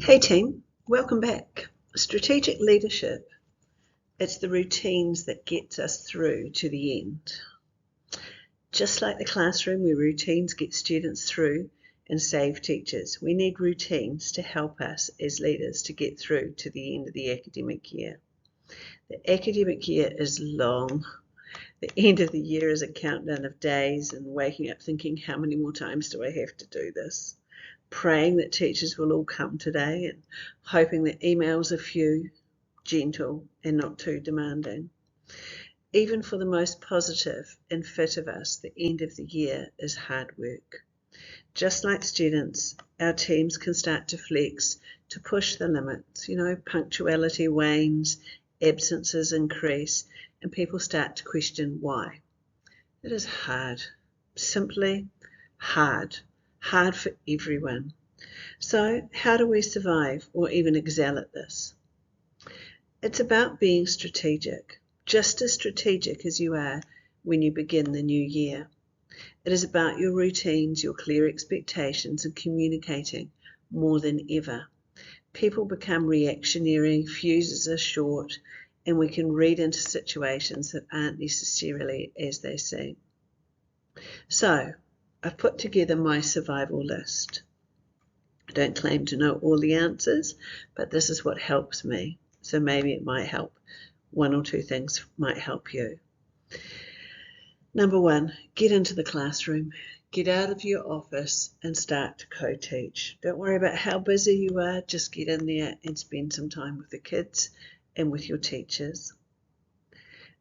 Hey team, welcome back. Strategic leadership, it's the routines that gets us through to the end. Just like the classroom where routines get students through and save teachers, we need routines to help us as leaders to get through to the end of the academic year. The academic year is long. The end of the year is a countdown of days and waking up thinking, how many more times do I have to do this? Praying that teachers will all come today and hoping that emails are few, gentle and not too demanding. Even for the most positive and fit of us, the end of the year is hard work. Just like students, our teams can start to flex, to push the limits. Punctuality wanes, absences increase, and people start to question why. It is hard, simply hard for everyone. So how do we survive or even excel at this? It's about being strategic, just as strategic as you are when you begin the new year. It is about your routines, your clear expectations, and communicating more than ever. People become reactionary, fuses are short, and we can read into situations that aren't necessarily as they seem. So, I've put together my survival list. I don't claim to know all the answers, but this is what helps me. So maybe it might help. One or two things might help you. Number one, get into the classroom. Get out of your office and start to co-teach. Don't worry about how busy you are. Just get in there and spend some time with the kids and with your teachers.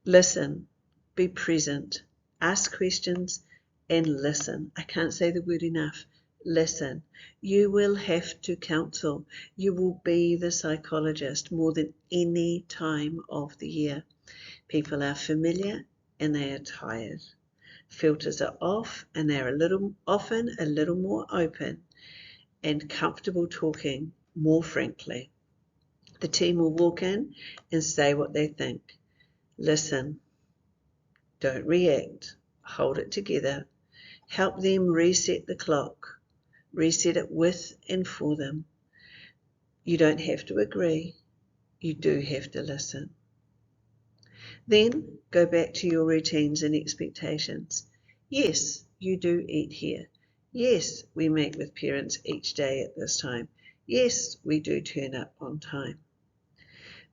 Listen, be present, ask questions and listen. I can't say the word enough. Listen. You will have to counsel. You will be the psychologist more than any time of the year. People are familiar and they are tired. Filters are off and they're often a little more open and comfortable talking more frankly. The team will walk in and say what they think. Listen. Don't react. Hold it together. Help them reset the clock. Reset it with and for them. You don't have to agree. You do have to listen. Then go back to your routines and expectations. Yes, you do eat here. Yes, we meet with parents each day at this time. Yes, we do turn up on time.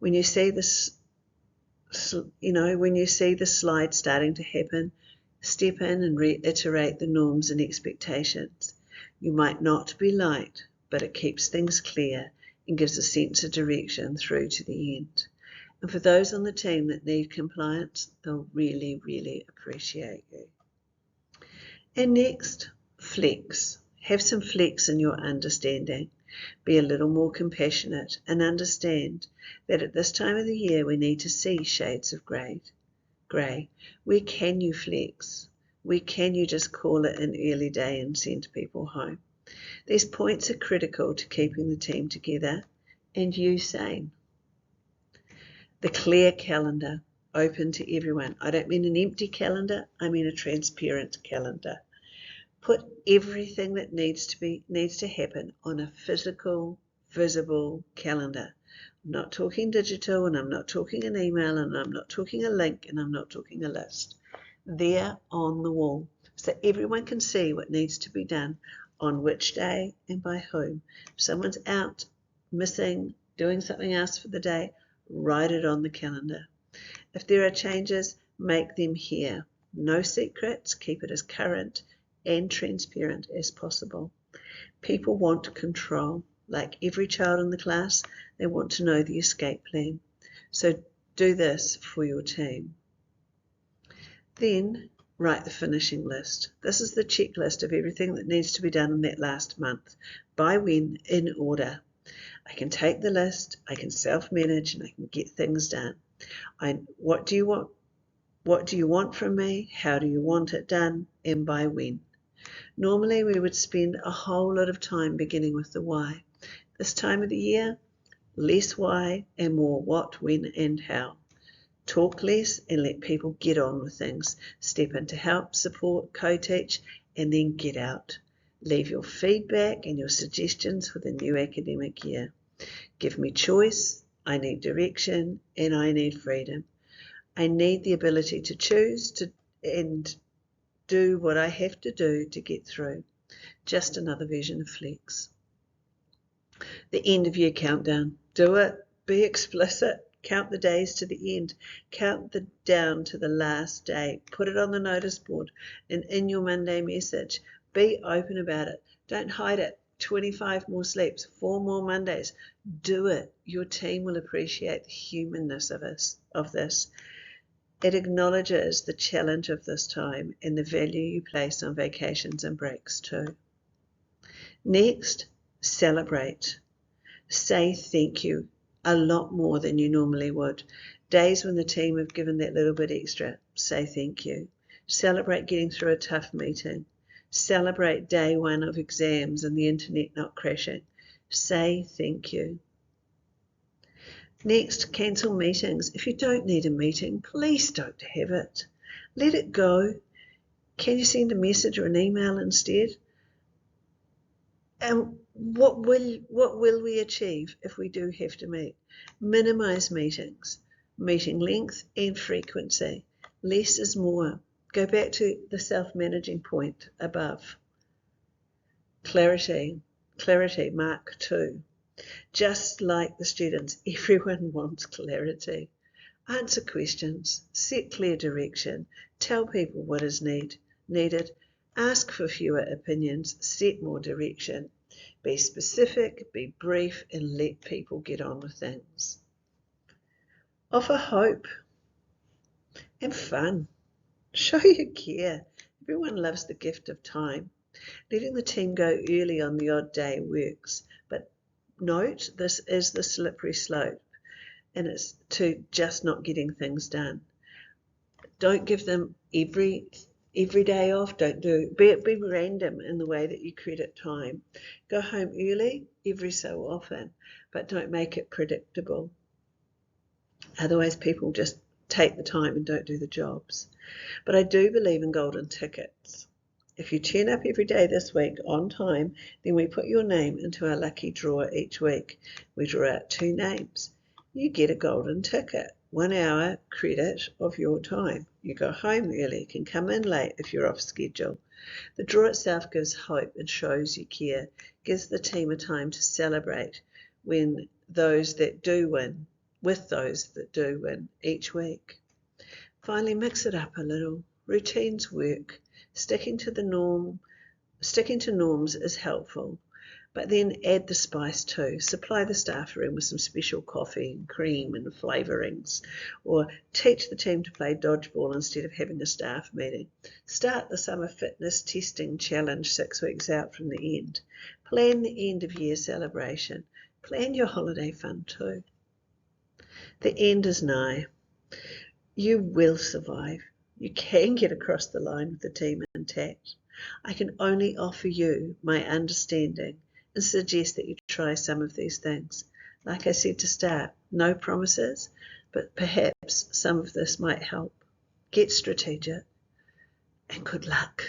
When you see this, when you see the slide starting to happen, step in and reiterate the norms and expectations. You might not be liked, but it keeps things clear and gives a sense of direction through to the end. And for those on the team that need compliance, they'll really, really appreciate you. And next, flex. Have some flex in your understanding. Be a little more compassionate and understand that at this time of the year we need to see shades of grey. Where can you flex? Where can you just call it an early day and send people home? These points are critical to keeping the team together and you sane. The clear calendar, open to everyone. I don't mean an empty calendar, I mean a transparent calendar. Put everything that needs to happen on a physical, visible calendar. I'm not talking digital, and I'm not talking an email, and I'm not talking a link, and I'm not talking a list. There on the wall, so everyone can see what needs to be done on which day and by whom. If someone's out, missing, doing something else for the day, write it on the calendar. If there are changes, make them here. No secrets, keep it as current and transparent as possible. People want control. Like every child in the class, they want to know the escape plan. So do this for your team. Then write the finishing list. This is the checklist of everything that needs to be done in that last month. By when, in order. I can take the list, I can self-manage, and I can get things done. What do you want? What do you want from me? How do you want it done? And by when? Normally we would spend a whole lot of time beginning with the why. This time of the year, less why and more what, when and how. Talk less and let people get on with things. Step in to help, support, co-teach and then get out. Leave your feedback and your suggestions for the new academic year. Give me choice, I need direction, and I need freedom. I need the ability to choose and do what I have to do to get through. Just another version of Flex. The end of year countdown. Do it. Be explicit. Count the days to the end. Count down to the last day. Put it on the notice board and in your Monday message. Be open about it. Don't hide it. 25 more sleeps, 4 more Mondays. Do it. Your team will appreciate the humanness of this. It acknowledges the challenge of this time and the value you place on vacations and breaks too. Next, celebrate. Say thank you a lot more than you normally would. Days when the team have given that little bit extra, say thank you. Celebrate getting through a tough meeting. Celebrate day 1 of exams and the internet not crashing. Say thank you. Next, cancel meetings. If you don't need a meeting, please don't have it. Let it go. Can you send a message or an email instead? And what will we achieve if we do have to meet? Minimize meetings, meeting length and frequency. Less is more. Go back to the self-managing point above. Clarity, Mark 2. Just like the students, everyone wants clarity. Answer questions, set clear direction, tell people what is needed, ask for fewer opinions, set more direction. Be specific, be brief, and let people get on with things. Offer hope and fun. Show you care. Everyone loves the gift of time. Letting the team go early on the odd day works, but note this is the slippery slope, and it's to just not getting things done. Don't give them every day off. Be random in the way that you credit time. Go home early every so often, but don't make it predictable. Otherwise people just take the time and don't do the jobs. But I do believe in golden tickets. If you turn up every day this week on time, then we put your name into our lucky draw each week. We draw out 2 names. You get a golden ticket, 1 hour credit of your time. You go home early, can come in late if you're off schedule. The draw itself gives hope and shows you care, gives the team a time to celebrate with those that do win each week. Finally, mix it up a little. Routines work. Sticking to norms is helpful, but then add the spice too. Supply the staff room with some special coffee and cream and flavourings, or teach the team to play dodgeball instead of having a staff meeting. Start the summer fitness testing challenge 6 weeks out from the end. Plan the end of year celebration. Plan your holiday fun too. The end is nigh. You will survive. You can get across the line with the team intact. I can only offer you my understanding and suggest that you try some of these things. Like I said to start, no promises, but perhaps some of this might help. Get strategic and good luck.